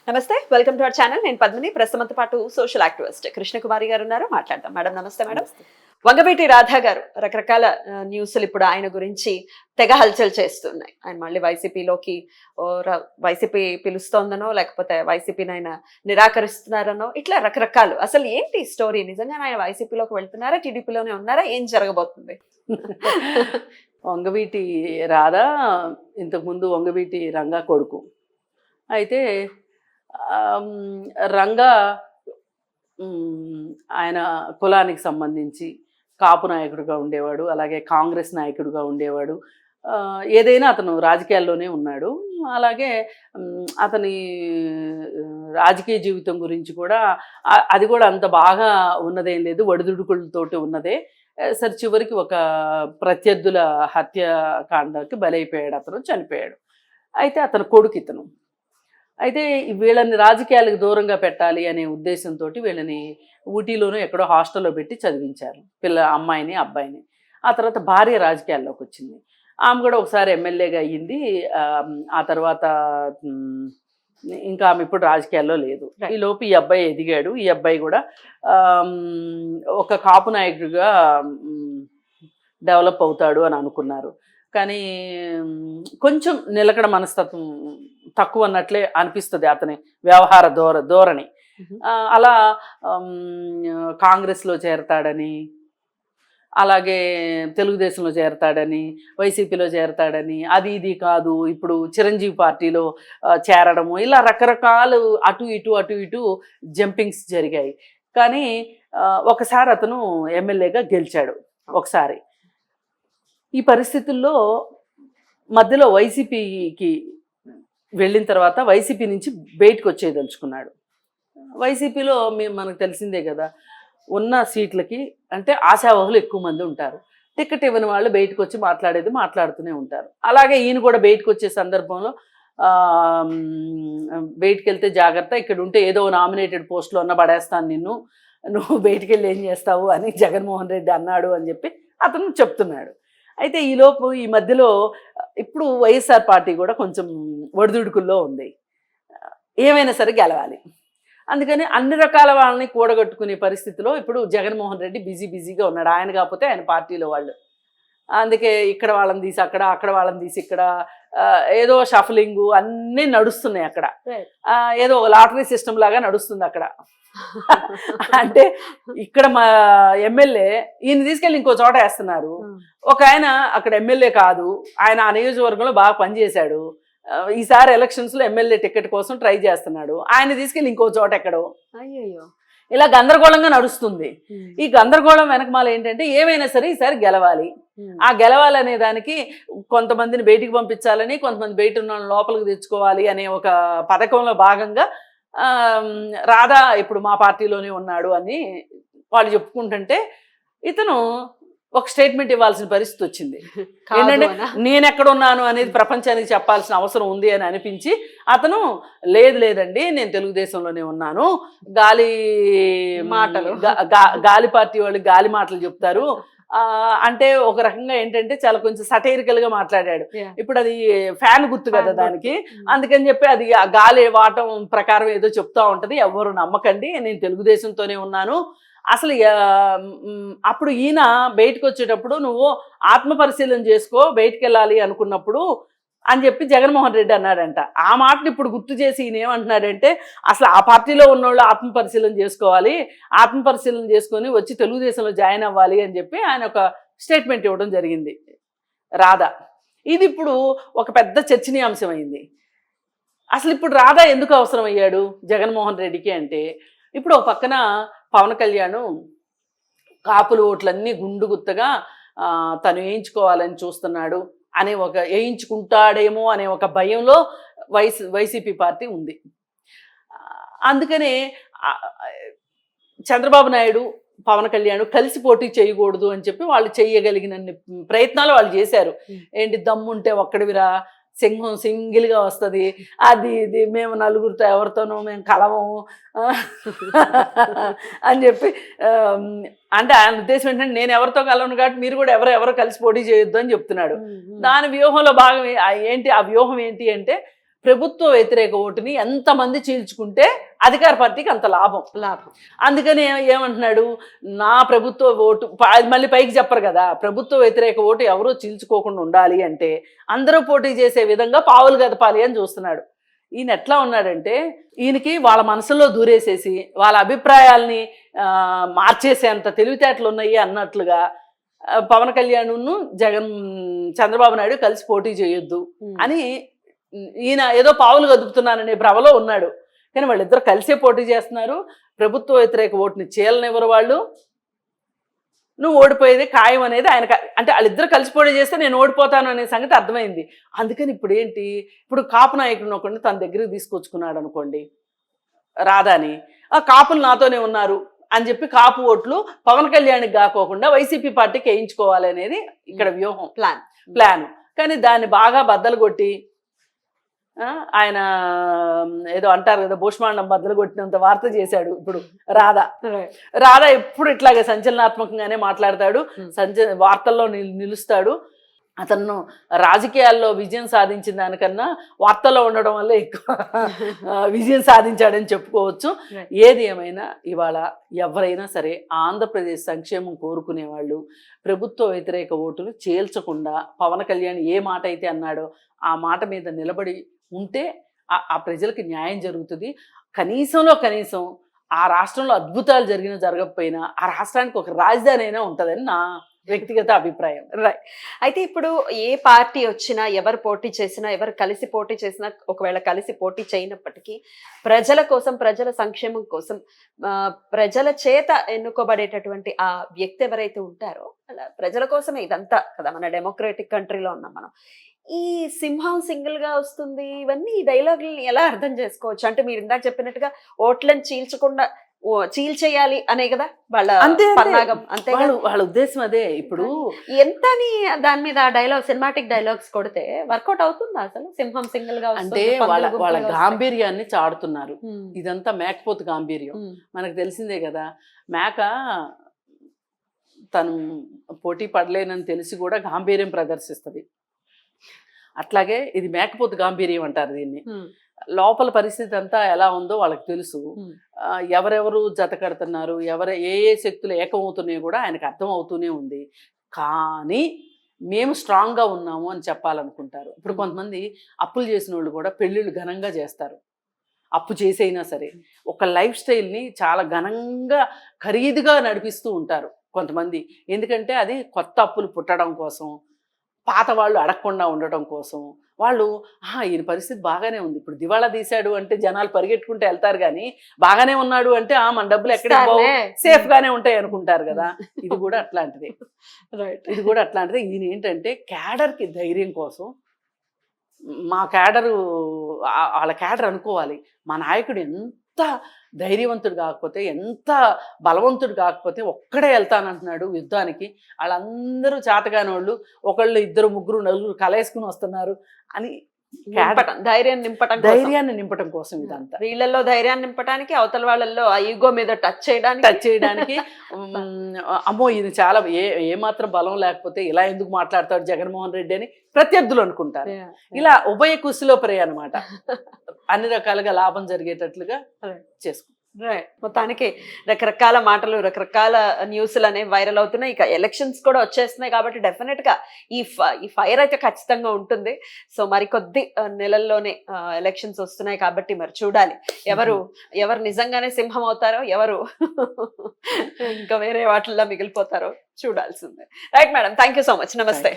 నమస్తే, welcome to our channel. నేను పద్మిని. ప్రస్తుతంతో పాటు సోషల్ యాక్టివిస్ట్ కృష్ణకుమారి గారు ఉన్నారు. మాట్లాడదాం. మేడం నమస్తే. మేడం, వంగవీటి రాధా గారు రకరకాల న్యూస్లు ఇప్పుడు ఆయన గురించి తెగ హల్చల్ చేస్తున్నాయి. ఆయన మళ్ళీ వైసీపీలోకి వైసీపీ పిలుస్తోందనో లేకపోతే వైసీపీని ఆయన నిరాకరిస్తున్నారనో ఇట్లా రకరకాలు. అసలు ఏంటి స్టోరీ? నిజంగా ఆయన వైసీపీలోకి వెళ్తున్నారా, టీడీపీలోనే ఉన్నారా, ఏం జరగబోతుంది? వంగవీటి రాధా ఇంతకుముందు వంగవీటి రంగా కొడుకు. అయితే రంగా ఆయన కులానికి సంబంధించి కాపు నాయకుడిగా ఉండేవాడు, అలాగే కాంగ్రెస్ నాయకుడిగా ఉండేవాడు. ఏదైనా అతను రాజకీయాల్లోనే ఉన్నాడు. అలాగే అతని రాజకీయ జీవితం గురించి కూడా అది కూడా అంత బాగా ఉన్నదేం లేదు, ఒడిదుడుకులతోటి ఉన్నదే. సరే, చివరికి ఒక ప్రత్యర్థుల హత్యాకాండకి బలైపోయాడు, అతను చనిపోయాడు. అయితే అతను కొడుకు ఇతను. అయితే వీళ్ళని రాజకీయాలకు దూరంగా పెట్టాలి అనే ఉద్దేశంతో వీళ్ళని ఊటీలోనూ ఎక్కడో హాస్టల్లో పెట్టి చదివించారు, అమ్మాయిని అబ్బాయిని. ఆ తర్వాత భార్య రాజకీయాల్లోకి వచ్చింది. ఆమె కూడా ఒకసారి ఎమ్మెల్యేగా అయ్యింది. ఆ తర్వాత ఇంకా ఆమె ఇప్పుడు రాజకీయాల్లో లేదు. ఈలోపు ఈ అబ్బాయి ఎదిగాడు. ఈ అబ్బాయి కూడా ఒక కాపు నాయకుడిగా డెవలప్ అవుతాడు అని అనుకున్నారు. కానీ కొంచెం నిలకడ మనస్తత్వం తక్కువ అన్నట్లే అనిపిస్తుంది అతని వ్యవహార ధోరణి. అలా కాంగ్రెస్లో చేరతాడని, అలాగే తెలుగుదేశంలో చేరతాడని, వైసీపీలో చేరతాడని, అది ఇది కాదు ఇప్పుడు చిరంజీవి పార్టీలో చేరడము, ఇలా రకరకాలు అటు ఇటు జంపింగ్స్ జరిగాయి. కానీ ఒకసారి అతను ఎమ్మెల్యేగా గెలిచాడు ఒకసారి. ఈ పరిస్థితుల్లో మధ్యలో వైసీపీకి వెళ్ళిన తర్వాత వైసీపీ నుంచి బయటకు వచ్చేదలుచుకున్నాడు. వైసీపీలో మనకు తెలిసిందే కదా, ఉన్న సీట్లకి అంటే ఆశావహులు ఎక్కువ మంది ఉంటారు. టికెట్ ఇవ్వని వాళ్ళు బయటకు వచ్చి మాట్లాడుతూనే ఉంటారు. అలాగే ఈయన కూడా బయటకు వచ్చే సందర్భంలో బయటికి వెళ్తే జాగ్రత్త, ఇక్కడ ఉంటే ఏదో నామినేటెడ్ పోస్ట్లో ఉన్న పడేస్తాను నువ్వు బయటికి వెళ్ళి ఏం చేస్తావు అని జగన్మోహన్ రెడ్డి అన్నాడు అని చెప్పి అతను చెప్తున్నాడు. అయితే ఈలోపు ఈ మధ్యలో ఇప్పుడు వైఎస్ఆర్ పార్టీ కూడా కొంచెం ఒడిదుడుకుల్లో ఉంది. ఏమైనా సరే గెలవాలి, అందుకని అన్ని రకాల వాళ్ళని కూడగట్టుకునే పరిస్థితిలో ఇప్పుడు జగన్మోహన్ రెడ్డి బిజీగా ఉన్నాడు. ఆయన కాకపోతే ఆయన పార్టీలో వాళ్ళు. అందుకే ఇక్కడ వాళ్ళని తీసి అక్కడ వాళ్ళని తీసి ఇక్కడ, ఏదో షఫలింగు అన్నీ నడుస్తున్నాయి అక్కడ. ఏదో ఒక లాటరీ సిస్టమ్ లాగా నడుస్తుంది అక్కడ. అంటే ఇక్కడ మా ఎమ్మెల్యే ఈయన తీసుకెళ్ళి ఇంకో చోట వేస్తున్నారు. ఒక ఆయన అక్కడ ఎమ్మెల్యే కాదు, ఆయన ఆ నియోజకవర్గంలో బాగా పనిచేశాడు. ఈసారి ఎలక్షన్స్లో ఎమ్మెల్యే టికెట్ కోసం ట్రై చేస్తున్నాడు. ఆయన తీసుకెళ్ళి ఇంకో చోట ఎక్కడో. అయ్యో, ఇలా గందరగోళంగా నడుస్తుంది. ఈ గందరగోళం వెనకమాల ఏంటంటే ఏమైనా సరే ఈసారి గెలవాలి. ఆ గెలవాలనే దానికి కొంతమందిని బయటికి పంపించాలని, కొంతమంది బయట ఉన్న లోపలికి తెచ్చుకోవాలి అనే ఒక పథకంలో భాగంగా రాధా ఇప్పుడు మా పార్టీలోనే ఉన్నాడు అని వాళ్ళు చెప్పుకుంటుంటే ఇతను ఒక స్టేట్మెంట్ ఇవ్వాల్సిన పరిస్థితి వచ్చింది. ఏంటంటే నేను ఎక్కడున్నాను అనేది ప్రపంచానికి చెప్పాల్సిన అవసరం ఉంది అని అనిపించి అతను లేదండి నేను తెలుగుదేశంలోనే ఉన్నాను, గాలి పార్టీ వాళ్ళు గాలి మాటలు చెప్తారు అంటే ఒక రకంగా ఏంటంటే చాలా కొంచెం సటైరికల్ గా మాట్లాడాడు. ఇప్పుడు అది ఫ్యాన్ గుర్తు కదా దానికి, అందుకని చెప్పి అది ఆ గాలి వాటం ప్రకారం ఏదో చెప్తా ఉంటది, ఎవరు నమ్మకండి నేను తెలుగుదేశంతోనే ఉన్నాను. అసలు అప్పుడు ఈయన బయటకు వచ్చేటప్పుడు నువ్వు ఆత్మ పరిశీలన చేసుకో, బయటకు వెళ్ళాలి అనుకున్నప్పుడు అని చెప్పి జగన్మోహన్ రెడ్డి అన్నాడంట. ఆ మాటను ఇప్పుడు గుర్తు చేసి ఈయన ఏమంటున్నాడంటే అసలు ఆ పార్టీలో ఉన్నోళ్ళు ఆత్మ పరిశీలన చేసుకోవాలి, ఆత్మ పరిశీలన చేసుకొని వచ్చి తెలుగుదేశంలో జాయిన్ అవ్వాలి అని చెప్పి ఆయన ఒక స్టేట్మెంట్ ఇవ్వడం జరిగింది రాధా. ఇది ఇప్పుడు ఒక పెద్ద చర్చనీయాంశం అయింది. అసలు ఇప్పుడు రాధా ఎందుకు అవసరం అయ్యాడు జగన్మోహన్ రెడ్డికి అంటే, ఇప్పుడు ఒక పక్కన పవన్ కళ్యాణ్ కాపులు ఓట్లన్నీ గుండుగుత్తగా తను వేయించుకోవాలని చూస్తున్నాడు అనే వేయించుకుంటాడేమో అనే ఒక భయంలో వైసీపీ పార్టీ ఉంది. అందుకనే చంద్రబాబు నాయుడు పవన్ కళ్యాణ్ కలిసి పోటీ చేయకూడదు అని చెప్పి వాళ్ళు చేయగలిగినన్ని ప్రయత్నాలు వాళ్ళు చేశారు. ఏంటి, దమ్ముంటే ఒక్కడివిరా, సింహం సింగిల్గా వస్తుంది, అది ఇది మేము నలుగురితో ఎవరితోనూ మేము కలవము అని చెప్పి, అంటే ఆయన ఉద్దేశం ఏంటంటే నేను ఎవరితో కలవను కాబట్టి మీరు కూడా ఎవరో కలిసి పోటీ చేయొద్దు అని చెప్తున్నాడు. దాని వ్యూహంలో భాగం ఏంటి, ఆ వ్యూహం ఏంటి అంటే ప్రభుత్వ వ్యతిరేక ఓటుని ఎంతమంది చీల్చుకుంటే అధికార పార్టీకి అంత లాభం. అందుకని ఏమంటున్నాడు, నా ప్రభుత్వ ఓటు మళ్ళీ పైకి చెప్పరు కదా, ప్రభుత్వ వ్యతిరేక ఓటు ఎవరూ చీల్చుకోకుండా ఉండాలి అంటే అందరూ పోటీ చేసే విధంగా పావులు గదపాలి అని చూస్తున్నాడు. ఈయన ఎట్లా ఉన్నాడంటే, ఈయనకి వాళ్ళ మనసులో దూరేసేసి వాళ్ళ అభిప్రాయాల్ని మార్చేసేంత తెలివితేటలు ఉన్నాయి అన్నట్లుగా పవన్ కళ్యాణ్ను చంద్రబాబు నాయుడు కలిసి పోటీ చేయొద్దు అని ఈయన ఏదో పావులు గదుపుతున్నాననే భ్రమలో ఉన్నాడు. కానీ వాళ్ళిద్దరు కలిసే పోటీ చేస్తున్నారు. ప్రభుత్వ వ్యతిరేక ఓటుని చీలనివ్వరు వాళ్ళు. నువ్వు ఓడిపోయేది ఖాయం అనేది ఆయన, అంటే వాళ్ళిద్దరు కలిసి పోటీ చేస్తే నేను ఓడిపోతాను అనే సంగతి అర్థమైంది. అందుకని ఇప్పుడు ఏంటి, ఇప్పుడు కాపు నాయకుడిని ఒకరిని తన దగ్గరికి తీసుకొచ్చుకున్నాడు అనుకోండి, రాధాని, ఆ కాపులు నాతోనే ఉన్నారు అని చెప్పి కాపు ఓట్లు పవన్ కళ్యాణ్కి కాకోకుండా వైసీపీ పార్టీకి వేయించుకోవాలి అనేది ఇక్కడ వ్యూహం, ప్లాన్. కానీ దాన్ని బాగా బద్దలు కొట్టి ఆయన ఏదో అంటారు కదా, భూష్మాండం బద్దలు కొట్టినంత వార్త చేశాడు ఇప్పుడు రాధా ఎప్పుడు ఇట్లాగే సంచలనాత్మకంగానే మాట్లాడతాడు, వార్తల్లో నిలుస్తాడు. అతను రాజకీయాల్లో విజయం సాధించిన దానికన్నా వార్తల్లో ఉండడం వల్ల ఎక్కువ విజయం సాధించాడని చెప్పుకోవచ్చు. ఏది ఏమైనా ఇవాళ ఎవరైనా సరే ఆంధ్రప్రదేశ్ సంక్షేమం కోరుకునే వాళ్ళు ప్రభుత్వ వ్యతిరేక ఓటులు చేల్చకుండా పవన్ కళ్యాణ్ ఏ మాట అయితే అన్నాడో ఆ మాట మీద నిలబడి ఉంటే ఆ ప్రజలకి న్యాయం జరుగుతుంది. కనీసంలో కనీసం ఆ రాష్ట్రంలో అద్భుతాలు జరగకపోయినా ఆ రాష్ట్రానికి ఒక రాజధాని అయినా ఉంటుందని నా వ్యక్తిగత అభిప్రాయం. అయితే ఇప్పుడు ఏ పార్టీ వచ్చినా, ఎవరు పోటీ చేసినా, ఎవరు కలిసి పోటీ చేసినా, ఒకవేళ కలిసి పోటీ చేయనప్పటికీ ప్రజల కోసం, ప్రజల సంక్షేమం కోసం, ప్రజల చేత ఎన్నుకోబడేటటువంటి ఆ వ్యక్తి ఎవరైతే ఉంటారో అలా ప్రజల కోసమే ఇదంతా కదా. మన డెమోక్రటిక్ కంట్రీలో ఉన్నాం మనం. ఈ సింహం సింగిల్ గా వస్తుంది, ఇవన్నీ ఈ డైలాగుల్ని ఎలా అర్థం చేసుకోవచ్చు? అంటే మీరు ఇందాక చెప్పినట్టుగా ఓట్లను చీల్చకుండా చీల్చేయాలి అనే కదా వాళ్ళ పన్నాగం. అంతే వాళ్ళ ఉద్దేశం అదే. ఇప్పుడు ఎంత దాని మీద డైలాగ్, సినిమాటిక్ డైలాగ్స్ కొడితే వర్కౌట్ అవుతుందా అసలు? సింహం సింగిల్ గా అంటే వాళ్ళ గాంభీర్యాన్ని చాడుతున్నారు. ఇదంతా మేకపోతు గాంభీర్యం. మనకు తెలిసిందే కదా, మేక తను పోటీ పడలేనని తెలిసి కూడా గాంభీర్యం ప్రదర్శిస్తుంది. అట్లాగే ఇది మేకపోతు గాంభీర్యం అంటారు దీన్ని. లోపల పరిస్థితి అంతా ఎలా ఉందో వాళ్ళకి తెలుసు. ఎవరెవరు జత కడుతున్నారు, ఏ శక్తులు ఏకమవుతున్నాయో కూడా ఆయనకు అర్థం అవుతూనే ఉంది. కానీ మేము స్ట్రాంగ్గా ఉన్నాము అని చెప్పాలనుకుంటారు. ఇప్పుడు కొంతమంది అప్పులు చేసిన వాళ్ళు కూడా పెళ్ళిళ్ళు ఘనంగా చేస్తారు, అప్పు చేసైనా సరే. ఒక లైఫ్ స్టైల్ని చాలా ఘనంగా ఖరీదుగా నడిపిస్తూ ఉంటారు కొంతమంది. ఎందుకంటే అది కొత్త అప్పులు పుట్టడం కోసం, పాత వాళ్ళు అడగకుండా ఉండటం కోసం. వాళ్ళు ఈయన పరిస్థితి బాగానే ఉంది, ఇప్పుడు దివాళా తీశాడు అంటే జనాలు పరిగెట్టుకుంటూ వెళ్తారు, కానీ బాగానే ఉన్నాడు అంటే మన డబ్బులు ఎక్కడ సేఫ్ గానే ఉంటాయి అనుకుంటారు కదా. ఇది కూడా అట్లాంటిది. ఈయన ఏంటంటే క్యాడర్కి ధైర్యం కోసం, మా క్యాడరు వాళ్ళ క్యాడర్ అనుకోవాలి, మా నాయకుడు ఎంత ధైర్యవంతుడు కాకపోతే, ఎంత బలవంతుడు కాకపోతే ఒక్కడే వెళ్తానంటున్నాడు యుద్ధానికి. వాళ్ళందరూ చేతగాని వాళ్ళు, ఒకళ్ళు ఇద్దరు ముగ్గురు నలుగురు కలేసుకుని వస్తున్నారు అని ధైర్యాన్ని నింపటం కోసం ఇదంతా. వీళ్ళల్లో ధైర్యాన్ని నింపడానికి, అవతల వాళ్ళల్లో ఆ ఈగో మీద టచ్ చేయడానికి అమ్మో ఇది చాలా ఏ మాత్రం బలం లేకపోతే ఇలా ఎందుకు మాట్లాడతాడు జగన్మోహన్ రెడ్డి అని ప్రత్యర్థులు అనుకుంటారు. ఇలా ఉభయ కుశలో ప్రే అనమాట. అన్ని రకాలుగా లాభం జరిగేటట్లుగా చేసుకుంటారు. మొత్తానికి రకరకాల మాటలు, రకరకాల న్యూస్లు అనేవి వైరల్ అవుతున్నాయి. ఇక ఎలక్షన్స్ కూడా వచ్చేస్తున్నాయి కాబట్టి డెఫినెట్ గా ఈ ఫైర్ అయితే ఖచ్చితంగా ఉంటుంది. సో మరికొద్ది నెలల్లోనే ఎలక్షన్స్ వస్తున్నాయి కాబట్టి మరి చూడాలి ఎవరు నిజంగానే సింహం అవుతారో, ఎవరు ఇంకా వేరే వాటిల్లో మిగిలిపోతారో చూడాల్సిందే. Right madam, thank you so much. నమస్తే.